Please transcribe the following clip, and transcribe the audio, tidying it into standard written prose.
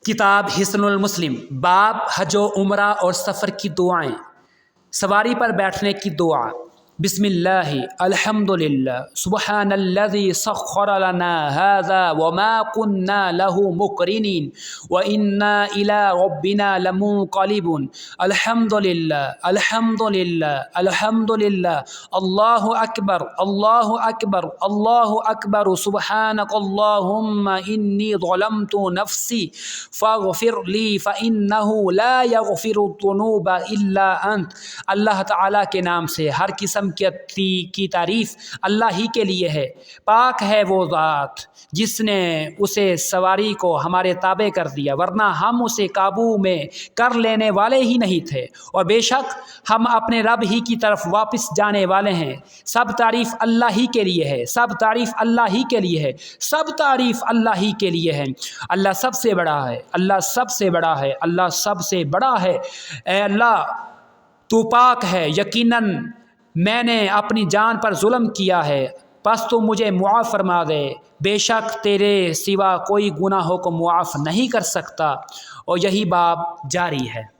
کتاب حصن المسلم، باب حج و عمرہ اور سفر کی دعائیں۔ سواری پر بیٹھنے کی دعا۔ بسم اللہ الحمدللہ سبحان الذی سخر لنا هذا وما كنا له مقرنین وإنا إلى ربنا لمنقلبون۔ الحمدللہ الحمدللہ الحمدللہ اللہ اکبر اللہ اکبر اللہ اکبر سبحانک اللہم انی ظلمت نفسی فاغفر لی فإنہ لا یغفر الذنوب الا انت۔ اللہ تعالیٰ کے نام سے۔ ہر قسم کی تعریف اللہ ہی کے لیے ہے۔ پاک ہے وہ ذات جس نے اسے سواری کو ہمارے تابع کر دیا، ورنہ ہم اسے قابو میں کر لینے والے ہی نہیں تھے، اور بے شک ہم اپنے رب ہی کی طرف واپس جانے والے ہیں۔ سب تعریف اللہ ہی کے لیے ہے، سب تعریف اللہ ہی کے لیے ہے، سب تعریف اللہ ہی کے لیے ہے۔ اللہ سب سے بڑا ہے، اللہ سب سے بڑا ہے، اللہ سب سے بڑا ہے۔ اے اللہ تو پاک ہے، یقیناً میں نے اپنی جان پر ظلم کیا ہے، پس تو مجھے معاف فرما دے۔ بے شک تیرے سوا کوئی گناہوں کو معاف نہیں کر سکتا۔ اور یہی باب جاری ہے۔